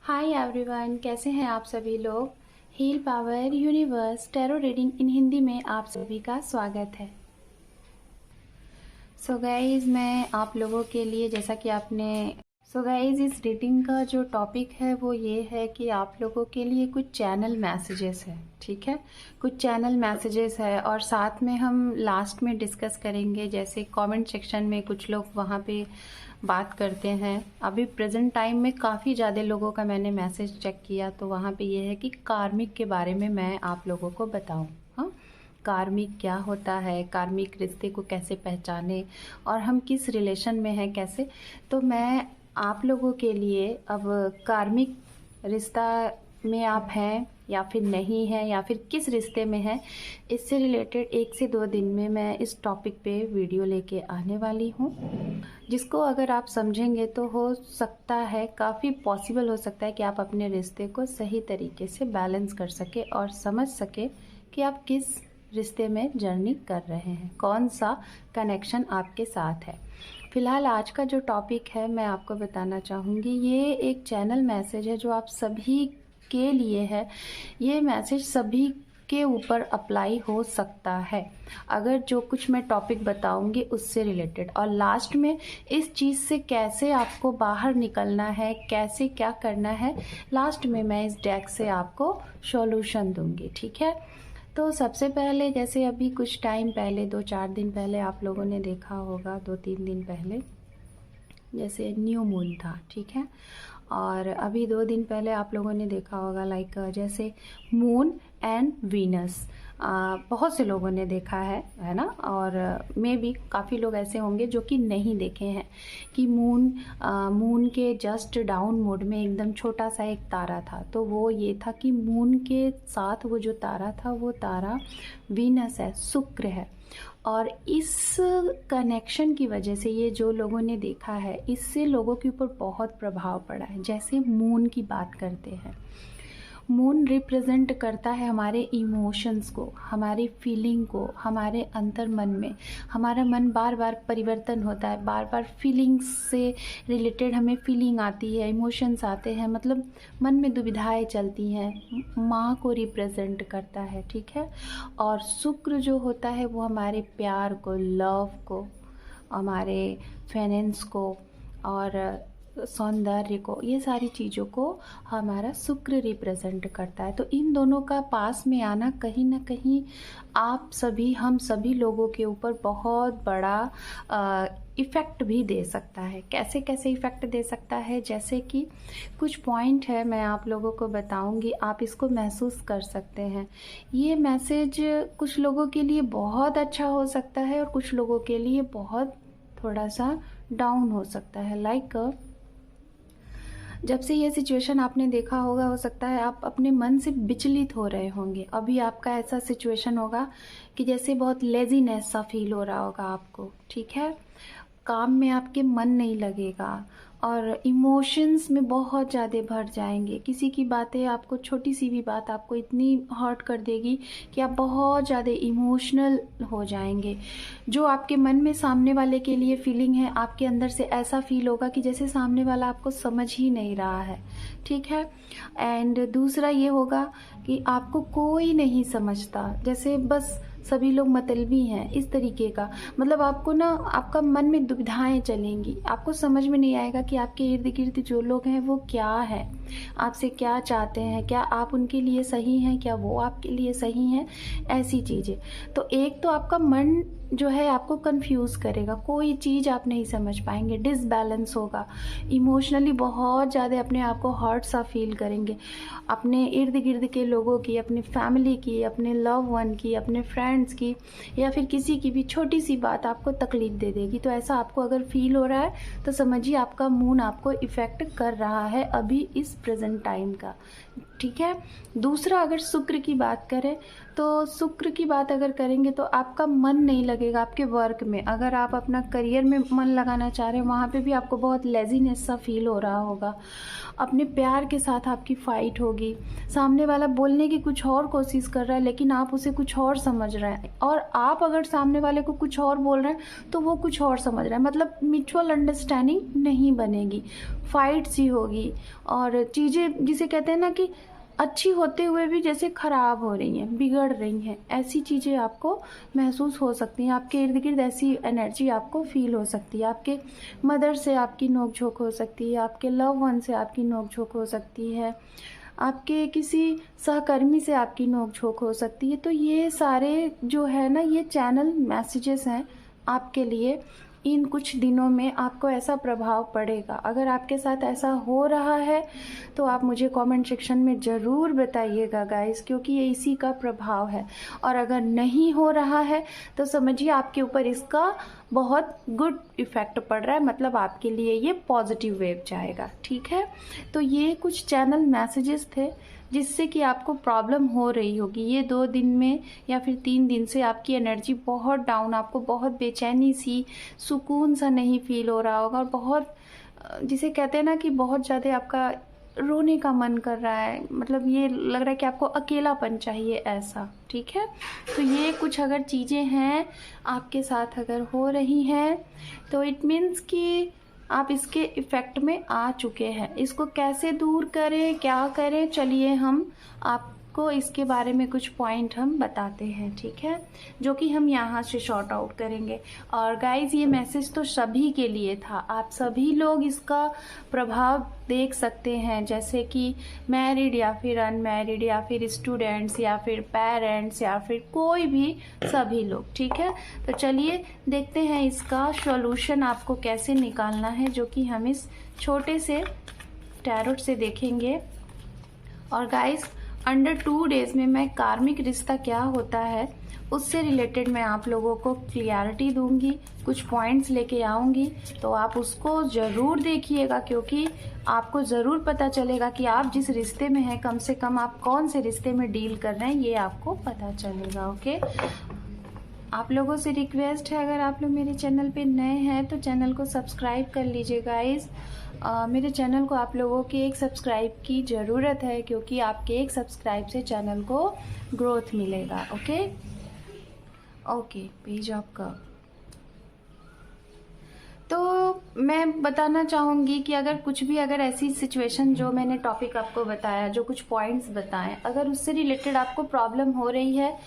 Hi everyone, कैसे हैं आप सभी लोग। Heal power universe tarot reading in Hindi में आप सभी का स्वागत है। सो गाइज, मैं आप लोगों के लिए जैसा कि इस रीडिंग का जो टॉपिक है वो ये है कि आप लोगों के लिए कुछ चैनल मैसेजेस है। ठीक है, कुछ चैनल मैसेजेस है और साथ में हम लास्ट में डिस्कस करेंगे। जैसे कमेंट सेक्शन में कुछ लोग वहाँ पे बात करते हैं। अभी प्रेजेंट टाइम में काफ़ी ज़्यादा लोगों का मैंने मैसेज चेक किया, तो वहाँ पे ये है कि कार्मिक के बारे में मैं आप लोगों को बताऊँ। हाँ, कार्मिक क्या होता है, कार्मिक रिश्ते को कैसे पहचाने और हम किस रिलेशन में हैं कैसे। तो मैं आप लोगों के लिए अब कार्मिक रिश्ता में आप हैं या फिर नहीं हैं या फिर किस रिश्ते में हैं, इससे रिलेटेड 1 से 2 दिन में मैं इस टॉपिक पे वीडियो लेके आने वाली हूँ, जिसको अगर आप समझेंगे तो हो सकता है, काफ़ी पॉसिबल हो सकता है कि आप अपने रिश्ते को सही तरीके से बैलेंस कर सके और समझ सके कि आप किस रिश्ते में जर्नी कर रहे हैं, कौन सा कनेक्शन आपके साथ है। फ़िलहाल आज का जो टॉपिक है मैं आपको बताना चाहूँगी, ये एक चैनल मैसेज है जो आप सभी के लिए है। ये मैसेज सभी के ऊपर अप्लाई हो सकता है अगर जो कुछ मैं टॉपिक बताऊंगी उससे रिलेटेड, और लास्ट में इस चीज़ से कैसे आपको बाहर निकलना है, कैसे क्या करना है, लास्ट में मैं इस डेक से आपको सॉल्यूशन दूंगी। ठीक है, तो सबसे पहले जैसे अभी कुछ टाइम पहले 2-4 दिन पहले आप लोगों ने देखा होगा, 2-3 दिन पहले जैसे न्यू मून था। ठीक है, और अभी 2 दिन पहले आप लोगों ने देखा होगा जैसे मून एंड वीनस। बहुत से लोगों ने देखा है ना, और मे भी काफ़ी लोग ऐसे होंगे जो कि नहीं देखे हैं कि मून के जस्ट डाउन मोड में एकदम छोटा सा एक तारा था। तो वो ये था कि मून के साथ वो जो तारा था वो तारा वीनस है, शुक्र है। और इस कनेक्शन की वजह से ये जो लोगों ने देखा है, इससे लोगों के ऊपर बहुत प्रभाव पड़ा है। जैसे मून की बात करते हैं, मून रिप्रेजेंट करता है हमारे इमोशंस को, हमारी फीलिंग को, हमारे अंतर मन में। हमारा मन बार बार परिवर्तन होता है, बार बार फीलिंग्स से रिलेटेड हमें फीलिंग आती है, इमोशंस आते हैं, मतलब मन में दुविधाएं चलती हैं। माँ को रिप्रेजेंट करता है। ठीक है, और शुक्र जो होता है वो हमारे प्यार को, लव को, हमारे फाइनेंस को और सौंदर्य को, ये सारी चीज़ों को हमारा शुक्र रिप्रेजेंट करता है। तो इन दोनों का पास में आना कहीं ना कहीं आप सभी, हम सभी लोगों के ऊपर बहुत बड़ा इफ़ेक्ट भी दे सकता है। कैसे कैसे इफ़ेक्ट दे सकता है, जैसे कि कुछ पॉइंट है मैं आप लोगों को बताऊंगी, आप इसको महसूस कर सकते हैं। ये मैसेज कुछ लोगों के लिए बहुत अच्छा हो सकता है और कुछ लोगों के लिए बहुत थोड़ा सा डाउन हो सकता है। जब से ये सिचुएशन आपने देखा होगा, हो सकता है आप अपने मन से विचलित हो रहे होंगे। अभी आपका ऐसा सिचुएशन होगा कि जैसे बहुत लेजीनेस सा फील हो रहा होगा आपको। ठीक है, काम में आपके मन नहीं लगेगा और इमोशंस में बहुत ज़्यादा भर जाएंगे। किसी की बातें आपको, छोटी सी भी बात आपको इतनी हर्ट कर देगी कि आप बहुत ज़्यादा इमोशनल हो जाएंगे। जो आपके मन में सामने वाले के लिए फीलिंग है, आपके अंदर से ऐसा फील होगा कि जैसे सामने वाला आपको समझ ही नहीं रहा है। ठीक है, एंड दूसरा ये होगा कि आपको कोई नहीं समझता, जैसे बस सभी लोग मतलबी हैं, इस तरीके का। मतलब आपको ना, आपका मन में दुविधाएं चलेंगी, आपको समझ में नहीं आएगा कि आपके इर्द गिर्द जो लोग हैं वो क्या है, आपसे क्या चाहते हैं, क्या आप उनके लिए सही हैं, क्या वो आपके लिए सही हैं, ऐसी चीज़ें। तो एक तो आपका मन जो है आपको कंफ्यूज करेगा, कोई चीज़ आप नहीं समझ पाएंगे, डिसबैलेंस होगा, इमोशनली बहुत ज़्यादा अपने आप को हर्ट सा फील करेंगे। अपने इर्द गिर्द के लोगों की, अपनी फैमिली की, अपने लव वन की, अपने फ्रेंड्स की, या फिर किसी की भी छोटी सी बात आपको तकलीफ दे देगी। तो ऐसा आपको अगर फील हो रहा है तो समझिए आपका मून आपको इफ़ेक्ट कर रहा है अभी इस प्रेजेंट टाइम का। ठीक है, दूसरा अगर शुक्र की बात करें तो शुक्र की बात अगर करेंगे तो आपका मन नहीं लगेगा आपके वर्क में। अगर आप अपना करियर में मन लगाना चाह रहे हैं, वहाँ पे भी आपको बहुत लेजीनेस सा फील हो रहा होगा। अपने प्यार के साथ आपकी फ़ाइट होगी, सामने वाला बोलने की कुछ और कोशिश कर रहा है लेकिन आप उसे कुछ और समझ रहे हैं, और आप अगर सामने वाले को कुछ और बोल रहे हैं तो वो कुछ और समझ रहा है, मतलब म्यूचुअल अंडरस्टैंडिंग नहीं बनेगी। फाइट सी होगी, और चीज़ें जिसे कहते हैं ना कि अच्छी होते हुए भी जैसे ख़राब हो रही हैं, बिगड़ रही हैं, ऐसी चीज़ें आपको महसूस हो सकती हैं। आपके इर्द गिर्द ऐसी एनर्जी आपको फील हो सकती है। आपके मदर से आपकी नोक झोंक हो सकती है, आपके लव वन से आपकी नोक झोंक हो सकती है, आपके किसी सहकर्मी से आपकी नोक झोंक हो सकती है। तो ये सारे जो है ना, ये चैनल मैसेजेस हैं आपके लिए। इन कुछ दिनों में आपको ऐसा प्रभाव पड़ेगा। अगर आपके साथ ऐसा हो रहा है तो आप मुझे कमेंट सेक्शन में ज़रूर बताइएगा गाइस, क्योंकि ये इसी का प्रभाव है। और अगर नहीं हो रहा है तो समझिए आपके ऊपर इसका बहुत गुड इफ़ेक्ट पड़ रहा है, मतलब आपके लिए ये पॉजिटिव वेव जाएगा। ठीक है, तो ये कुछ चैनल मैसेजेस थे जिससे कि आपको प्रॉब्लम हो रही होगी। ये 2 दिन में या फिर 3 दिन से आपकी एनर्जी बहुत डाउन, आपको बहुत बेचैनी सी, सुकून सा नहीं फील हो रहा होगा, और बहुत जिसे कहते हैं ना कि बहुत ज़्यादा आपका रोने का मन कर रहा है, मतलब ये लग रहा है कि आपको अकेलापन चाहिए ऐसा। ठीक है, तो ये कुछ अगर चीज़ें हैं आपके साथ अगर हो रही हैं तो इट मीन्स कि आप इसके इफ़ेक्ट में आ चुके हैं। इसको कैसे दूर करें, क्या करें, चलिए हम आपको इसके बारे में कुछ पॉइंट हम बताते हैं। ठीक है, जो कि हम यहाँ से शॉर्ट आउट करेंगे। और गाइज ये मैसेज तो सभी के लिए था, आप सभी लोग इसका प्रभाव देख सकते हैं, जैसे कि मैरिड या फिर अनमैरिड या फिर स्टूडेंट्स या फिर पेरेंट्स या फिर कोई भी, सभी लोग। ठीक है, तो चलिए देखते हैं इसका सॉल्यूशन आपको कैसे निकालना है, जो कि हम इस छोटे से टैरोट से देखेंगे। और गाइस अंडर 2 डेज में मैं कार्मिक रिश्ता क्या होता है उससे रिलेटेड मैं आप लोगों को क्लियरिटी दूंगी, कुछ पॉइंट्स लेके आऊंगी, तो आप उसको ज़रूर देखिएगा, क्योंकि आपको ज़रूर पता चलेगा कि आप जिस रिश्ते में हैं, कम से कम आप कौन से रिश्ते में डील कर रहे हैं, ये आपको पता चलेगा। ओके, आप लोगों से रिक्वेस्ट है, अगर आप लोग मेरे चैनल पे नए हैं तो चैनल को सब्सक्राइब कर लीजिए गाइस। मेरे चैनल को आप लोगों के एक सब्सक्राइब की ज़रूरत है, क्योंकि आपके एक सब्सक्राइब से चैनल को ग्रोथ मिलेगा। ओके, पेज आपका। तो मैं बताना चाहूँगी कि अगर ऐसी सिचुएशन जो मैंने टॉपिक आपको बताया, जो कुछ पॉइंट्स बताएं, अगर उससे रिलेटेड आपको प्रॉब्लम हो रही है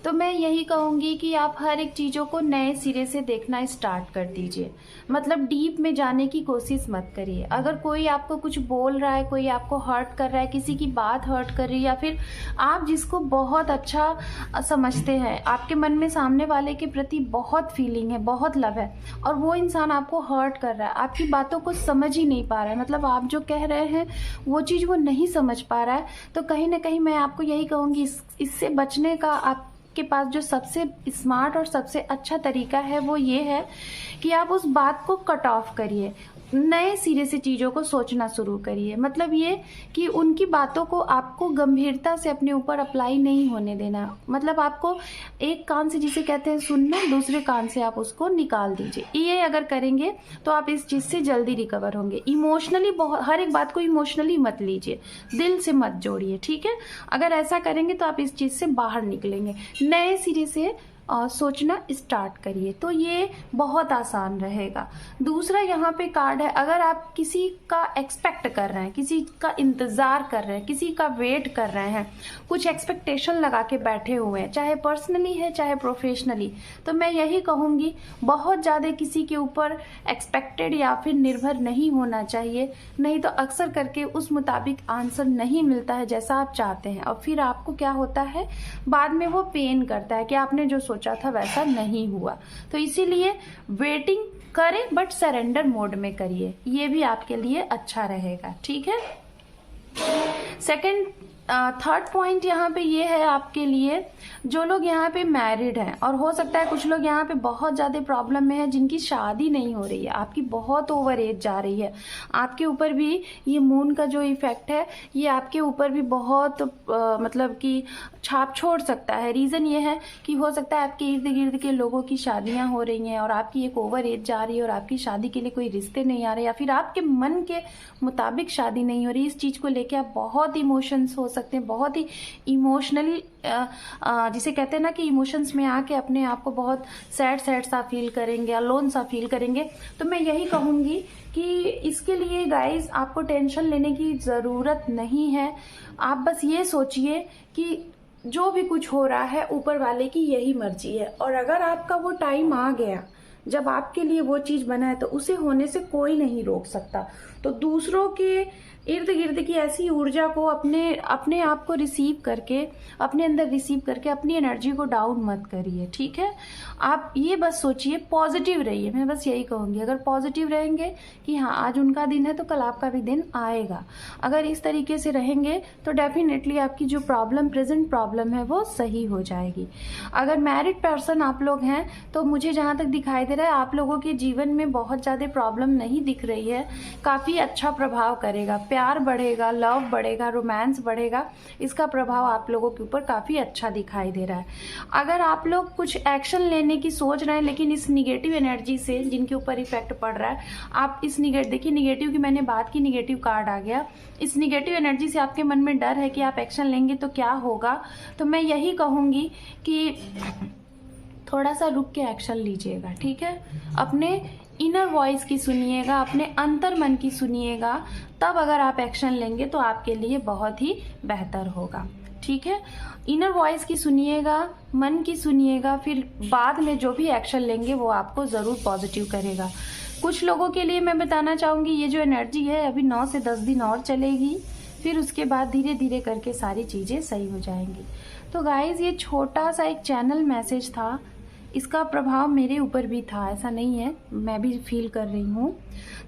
तो मैं यही कहूँगी कि आप हर एक चीज़ों को नए सिरे से देखना स्टार्ट कर दीजिए। मतलब डीप में जाने की कोशिश मत करिए। अगर कोई आपको कुछ बोल रहा है, कोई आपको हर्ट कर रहा है, किसी की बात हर्ट कर रही है, या फिर आप जिसको बहुत अच्छा समझते हैं, आपके मन में सामने वाले के प्रति बहुत फीलिंग है, बहुत लव है, और वो इंसान आपको हर्ट कर रहा है, आपकी बातों को समझ ही नहीं पा रहा है, मतलब आप जो कह रहे हैं वो चीज़ वो नहीं समझ पा रहा है, तो कहीं ना कहीं मैं आपको यही कहूँगी, इससे बचने का आपके पास जो सबसे स्मार्ट और सबसे अच्छा तरीका है वो ये है कि आप उस बात को कट ऑफ करिए, नए सिरे से चीज़ों को सोचना शुरू करिए। मतलब ये कि उनकी बातों को आपको गंभीरता से अपने ऊपर अप्लाई नहीं होने देना। मतलब आपको एक कान से जिसे कहते हैं सुनना, दूसरे कान से आप उसको निकाल दीजिए। ये अगर करेंगे तो आप इस चीज़ से जल्दी रिकवर होंगे। इमोशनली हर एक बात को इमोशनली मत लीजिए, दिल से मत जोड़िए। ठीक है, अगर ऐसा करेंगे तो आप इस चीज़ से बाहर निकलेंगे, नए सिरे से सोचना स्टार्ट करिए, तो ये बहुत आसान रहेगा। दूसरा यहाँ पे कार्ड है, अगर आप किसी का एक्सपेक्ट कर रहे हैं, किसी का इंतज़ार कर रहे हैं, किसी का वेट कर रहे हैं, कुछ एक्सपेक्टेशन लगा के बैठे हुए हैं, चाहे पर्सनली है चाहे प्रोफेशनली, तो मैं यही कहूँगी बहुत ज़्यादा किसी के ऊपर एक्सपेक्टेड या फिर निर्भर नहीं होना चाहिए, नहीं तो अक्सर करके उस मुताबिक आंसर नहीं मिलता है जैसा आप चाहते हैं, और फिर आपको क्या होता है, बाद में वो पेन करता है कि आपने जो सोचा था वैसा नहीं हुआ। तो इसीलिए वेटिंग करें बट सरेंडर मोड में करिए, ये भी आपके लिए अच्छा रहेगा। ठीक है, थर्ड पॉइंट यहाँ पे ये है आपके लिए, जो लोग यहाँ पे मैरिड हैं, और हो सकता है कुछ लोग यहाँ पे बहुत ज़्यादा प्रॉब्लम में हैं जिनकी शादी नहीं हो रही है, आपकी बहुत ओवर एज जा रही है, आपके ऊपर भी ये मून का जो इफेक्ट है ये आपके ऊपर भी बहुत मतलब कि छाप छोड़ सकता है। रीज़न ये है कि हो सकता है आपके इर्द गिर्द के लोगों की शादियाँ हो रही हैं और आपकी एक ओवर एज जा रही है और आपकी शादी के लिए कोई रिश्ते नहीं आ रहे, या फिर आपके मन के मुताबिक शादी नहीं हो रही। इस चीज़ को लेकर आप बहुत इमोशंस हो सकते हैं, बहुत ही इमोशनली जिसे कहते हैं ना कि इमोशंस में आके अपने आप को बहुत सैड सैड सा फील करेंगे, अलोन सा फील करेंगे। तो मैं यही कहूँगी कि इसके लिए गाइस आपको टेंशन लेने की ज़रूरत नहीं है। आप बस ये सोचिए कि जो भी कुछ हो रहा है ऊपर वाले की यही मर्जी है, और अगर आपका वो टाइम आ गया जब आपके लिए वो चीज बना है तो उसे होने से कोई नहीं रोक सकता। तो दूसरों के इर्द गिर्द की ऐसी ऊर्जा को अपने आप को रिसीव करके, अपने अंदर रिसीव करके अपनी एनर्जी को डाउन मत करिए, ठीक है। आप ये बस सोचिए, पॉजिटिव रहिए। मैं बस यही कहूंगी, अगर पॉजिटिव रहेंगे कि हाँ आज उनका दिन है तो कल आपका भी दिन आएगा, अगर इस तरीके से रहेंगे तो डेफिनेटली आपकी जो प्रॉब्लम, प्रेजेंट प्रॉब्लम है वो सही हो जाएगी। अगर मैरिड पर्सन आप लोग हैं तो मुझे जहाँ तक दिखाई दे रहा है आप लोगों के जीवन में बहुत ज़्यादा प्रॉब्लम नहीं दिख रही है, काफ़ी अच्छा प्रभाव करेगा, प्यार बढ़ेगा, लव बढ़ेगा, रोमांस बढ़ेगा, इसका प्रभाव आप लोगों के ऊपर काफ़ी अच्छा दिखाई दे रहा है। अगर आप लोग कुछ एक्शन लेने की सोच रहे हैं लेकिन इस निगेटिव एनर्जी से जिनके ऊपर इफेक्ट पड़ रहा है, आप इस देखिए निगेटिव की मैंने बात की, निगेटिव कार्ड आ गया। इस निगेटिव एनर्जी से आपके मन में डर है कि आप एक्शन लेंगे तो क्या होगा, तो मैं यही कहूँगी कि थोड़ा सा रुक के एक्शन लीजिएगा, ठीक है। अपने इनर वॉइस की सुनिएगा, अपने अंतर मन की सुनिएगा, तब अगर आप एक्शन लेंगे तो आपके लिए बहुत ही बेहतर होगा, ठीक है। इनर वॉइस की सुनिएगा, मन की सुनिएगा, फिर बाद में जो भी एक्शन लेंगे वो आपको ज़रूर पॉजिटिव करेगा। कुछ लोगों के लिए मैं बताना चाहूँगी, ये जो एनर्जी है अभी 9 से 10 दिन और चलेगी, फिर उसके बाद धीरे धीरे करके सारी चीज़ें सही हो जाएंगी। तो गाइज़ ये छोटा सा एक चैनल मैसेज था, इसका प्रभाव मेरे ऊपर भी था, ऐसा नहीं है, मैं भी फील कर रही हूँ।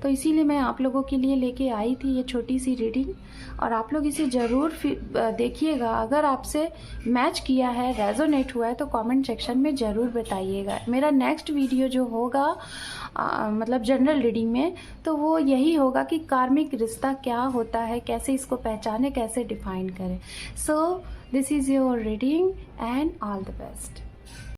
तो इसीलिए मैं आप लोगों के लिए लेके आई थी ये छोटी सी रीडिंग, और आप लोग इसे ज़रूर देखिएगा। अगर आपसे मैच किया है, रेजोनेट हुआ है तो कमेंट सेक्शन में ज़रूर बताइएगा। मेरा नेक्स्ट वीडियो जो होगा मतलब जनरल रीडिंग में, तो वो यही होगा कि कार्मिक रिश्ता क्या होता है, कैसे इसको पहचाने, कैसे डिफाइन करें। So this is your reading and all the best.